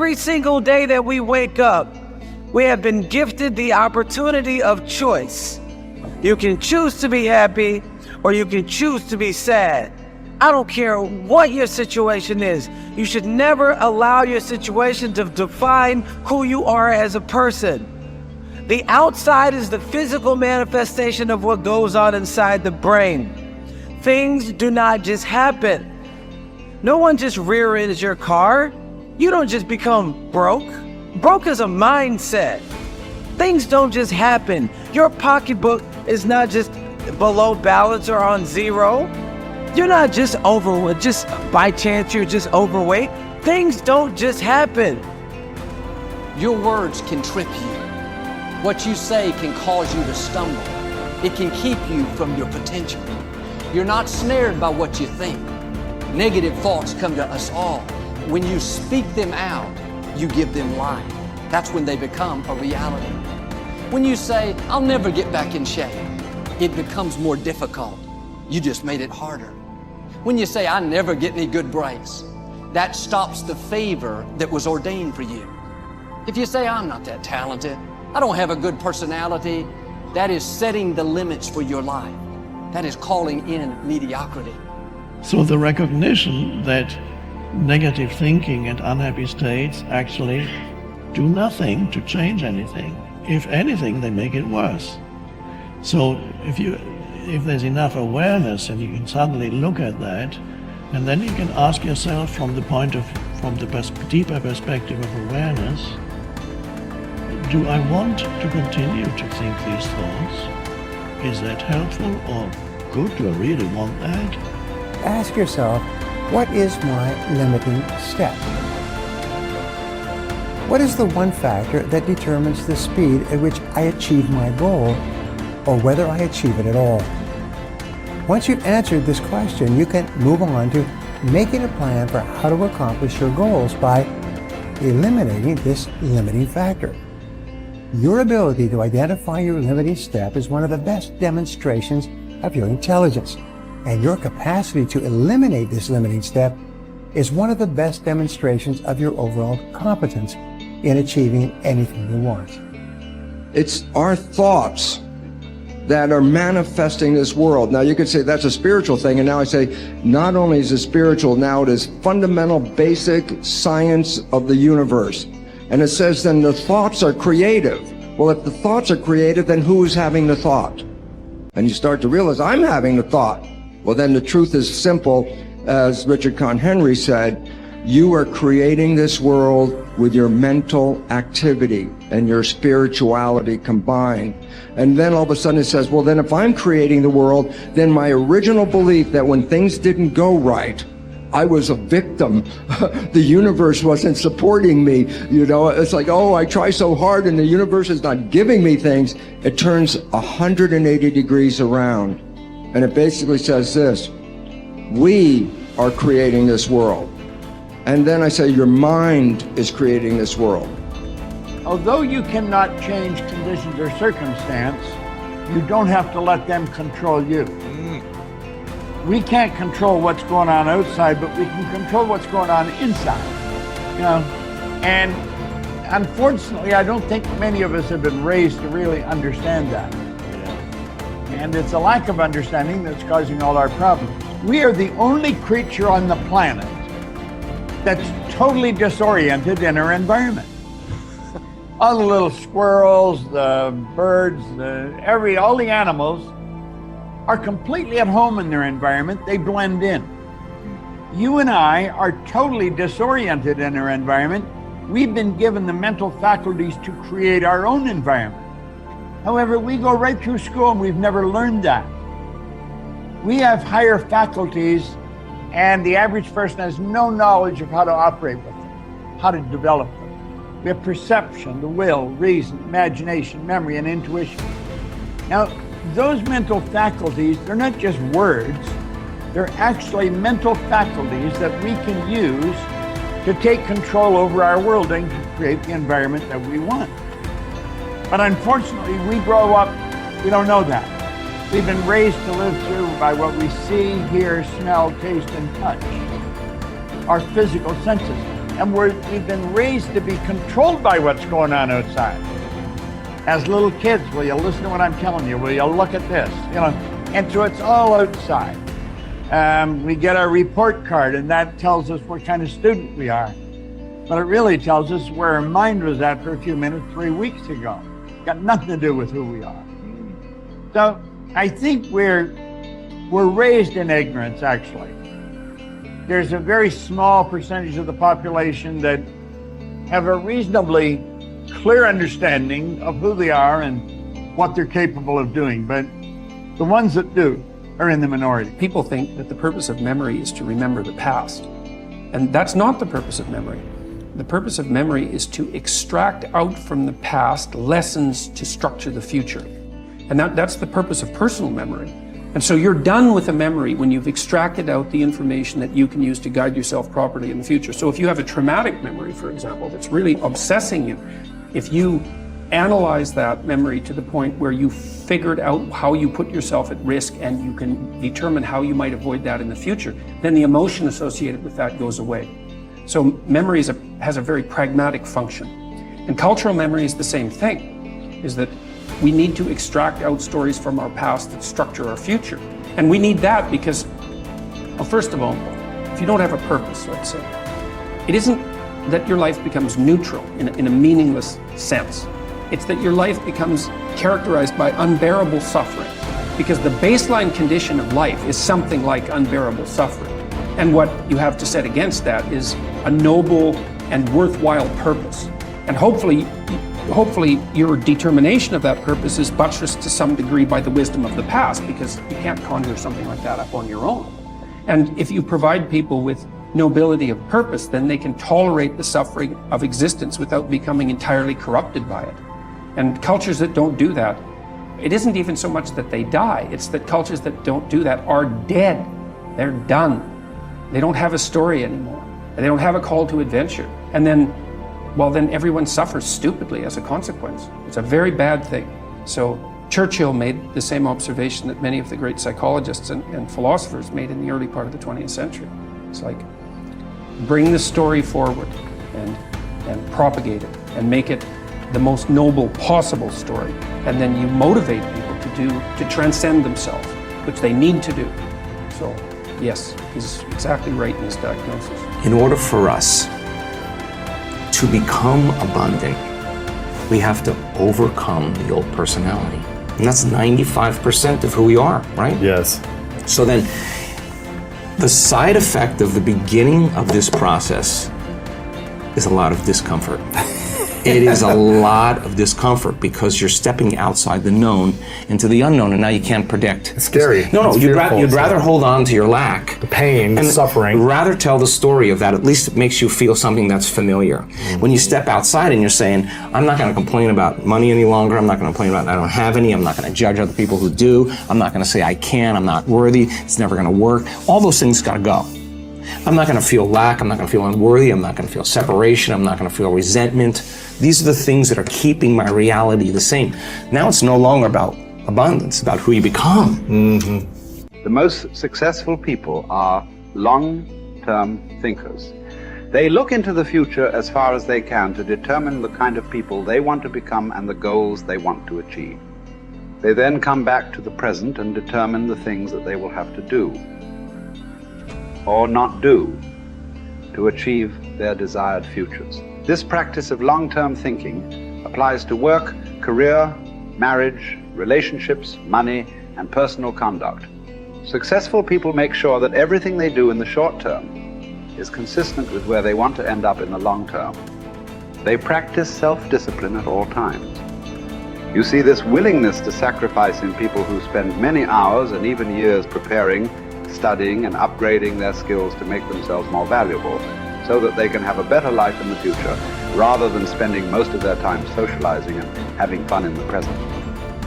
Every single day that we wake up, we have been gifted the opportunity of choice. You can choose to be happy or you can choose to be sad. I don't care what your situation is. You should never allow your situation to define who you are as a person. The outside is the physical manifestation of what goes on inside the brain. Things do not just happen. No one just rear-ends your car. You don't just become broke. Broke is a mindset. Things don't just happen. Your pocketbook is not just below balance or on zero. You're not just overweight, just by chance you're just overweight. Things don't just happen. Your words can trip you. What you say can cause you to stumble. It can keep you from your potential. You're not snared by what you think. Negative thoughts come to us all. When you speak them out, you give them life. That's when they become a reality. When you say, I'll never get back in shape, it becomes more difficult. You just made it harder. When you say, I never get any good breaks, that stops the favor that was ordained for you. If you say, I'm not that talented, I don't have a good personality, that is setting the limits for your life. That is calling in mediocrity. So the recognition that negative thinking and unhappy states actually do nothing to change anything. If anything, they make it worse. So if there's enough awareness and you can suddenly look at that, and then you can ask yourself from the deeper perspective of awareness, do I want to continue to think these thoughts? Is that helpful or good? Do I really want that? Ask yourself, what is my limiting step? What is the one factor that determines the speed at which I achieve my goal, or whether I achieve it at all? Once you've answered this question, you can move on to making a plan for how to accomplish your goals by eliminating this limiting factor. Your ability to identify your limiting step is one of the best demonstrations of your intelligence, and your capacity to eliminate this limiting step is one of the best demonstrations of your overall competence in achieving anything you want. It's our thoughts that are manifesting this world. Now you could say that's a spiritual thing, and now I say not only is it spiritual, now it is fundamental basic science of the universe. And it says then the thoughts are creative. Well, if the thoughts are creative, then who is having the thought? And you start to realize I'm having the thought. Well, then the truth is simple. As Richard Conn Henry said, you are creating this world with your mental activity and your spirituality combined. And then all of a sudden it says, well, then if I'm creating the world, then my original belief that when things didn't go right, I was a victim. The universe wasn't supporting me. You know, it's like, oh, I try so hard and the universe is not giving me things. It turns 180 degrees around. And it basically says this: we are creating this world. And then I say your mind is creating this world. Although you cannot change conditions or circumstance, you don't have to let them control you. We can't control what's going on outside, but we can control what's going on inside. You know, and unfortunately, I don't think many of us have been raised to really understand that. And it's a lack of understanding that's causing all our problems. We are the only creature on the planet that's totally disoriented in our environment. All the little squirrels, the birds, all the animals are completely at home in their environment. They blend in. You and I are totally disoriented in our environment. We've been given the mental faculties to create our own environment. However, we go right through school and we've never learned that. We have higher faculties, and the average person has no knowledge of how to operate with them, how to develop them. We have perception, the will, reason, imagination, memory, and intuition. Now, those mental faculties, they're not just words, they're actually mental faculties that we can use to take control over our world and to create the environment that we want. But unfortunately, we grow up, we don't know that. We've been raised to live through by what we see, hear, smell, taste, and touch. Our physical senses. And we've been raised to be controlled by what's going on outside. As little kids, will you listen to what I'm telling you? Will you look at this? You know, and so it's all outside. We get our report card, and that tells us what kind of student we are. But it really tells us where our mind was at for a few minutes 3 weeks ago. Got nothing to do with who we are. So I think we're raised in ignorance, actually. There's a very small percentage of the population that have a reasonably clear understanding of who they are and what they're capable of doing. But the ones that do are in the minority. People think that the purpose of memory is to remember the past. And that's not the purpose of memory. The purpose of memory is to extract out from the past lessons to structure the future. And that's the purpose of personal memory. And so you're done with a memory when you've extracted out the information that you can use to guide yourself properly in the future. So if you have a traumatic memory, for example, that's really obsessing you, if you analyze that memory to the point where you figured out how you put yourself at risk and you can determine how you might avoid that in the future, then the emotion associated with that goes away. So memory has a very pragmatic function. And cultural memory is the same thing, is that we need to extract out stories from our past that structure our future. And we need that because, well, first of all, if you don't have a purpose, let's say, it isn't that your life becomes neutral in a meaningless sense. It's that your life becomes characterized by unbearable suffering, because the baseline condition of life is something like unbearable suffering. And what you have to set against that is a noble and worthwhile purpose. And hopefully your determination of that purpose is buttressed to some degree by the wisdom of the past, because you can't conjure something like that up on your own. And if you provide people with nobility of purpose, then they can tolerate the suffering of existence without becoming entirely corrupted by it. And cultures that don't do that, it isn't even so much that they die, it's that cultures that don't do that are dead. They're done. They don't have a story anymore. They don't have a call to adventure. And then everyone suffers stupidly as a consequence. It's a very bad thing. So Churchill made the same observation that many of the great psychologists and philosophers made in the early part of the 20th century. It's like, bring the story forward and propagate it and make it the most noble possible story. And then you motivate people to transcend themselves, which they need to do. So yes, he's exactly right in his diagnosis. In order for us to become abundant, we have to overcome the old personality. And that's 95% of who we are, right? Yes. So then, the side effect of the beginning of this process is a lot of discomfort. It is a lot of discomfort because you're stepping outside the known into the unknown, and now you can't predict. It's scary. No, It's you'd fearful. rather hold on to your lack. The pain, the and suffering. Rather tell the story of that. At least it makes you feel something that's familiar. Mm-hmm. When you step outside and you're saying, I'm not going to complain about money any longer. I'm not going to complain about I don't have any. I'm not going to judge other people who do. I'm not going to say I can. I'm not worthy. It's never going to work. All those things got to go. I'm not going to feel lack. I'm not going to feel unworthy. I'm not going to feel separation. I'm not going to feel resentment. These are the things that are keeping my reality the same. Now it's no longer about abundance, about who you become. Mm-hmm. The most successful people are long-term thinkers. They look into the future as far as they can to determine the kind of people they want to become and the goals they want to achieve. They then come back to the present and determine the things that they will have to do or not do to achieve their desired futures. This practice of long-term thinking applies to work, career, marriage, relationships, money, and personal conduct. Successful people make sure that everything they do in the short term is consistent with where they want to end up in the long term. They practice self-discipline at all times. You see this willingness to sacrifice in people who spend many hours and even years preparing, studying, and upgrading their skills to make themselves more valuable, so that they can have a better life in the future, rather than spending most of their time socializing and having fun in the present.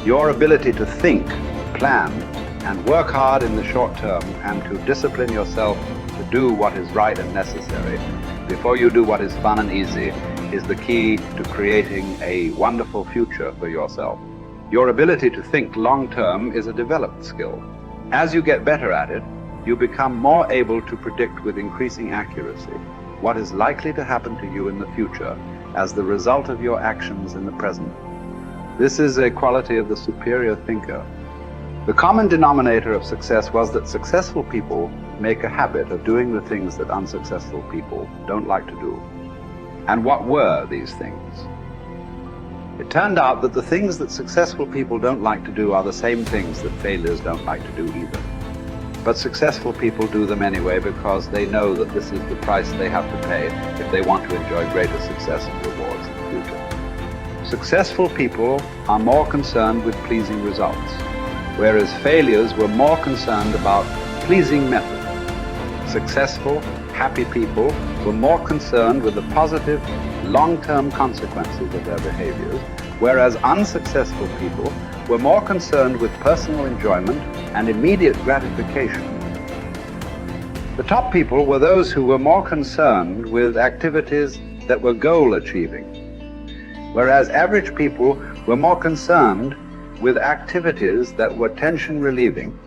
Your ability to think, plan, and work hard in the short term, and to discipline yourself to do what is right and necessary before you do what is fun and easy, is the key to creating a wonderful future for yourself. Your ability to think long term is a developed skill. As you get better at it, you become more able to predict with increasing accuracy. what is likely to happen to you in the future as the result of your actions in the present. This is a quality of the superior thinker. The common denominator of success was that successful people make a habit of doing the things that unsuccessful people don't like to do. And what were these things? It turned out that the things that successful people don't like to do are the same things that failures don't like to do either. But successful people do them anyway because they know that this is the price they have to pay if they want to enjoy greater success and rewards in the future. Successful people are more concerned with pleasing results, whereas failures were more concerned about pleasing method. Successful, happy people were more concerned with the positive, long-term consequences of their behaviors, whereas unsuccessful people were more concerned with personal enjoyment and immediate gratification. The top people were those who were more concerned with activities that were goal-achieving, whereas average people were more concerned with activities that were tension-relieving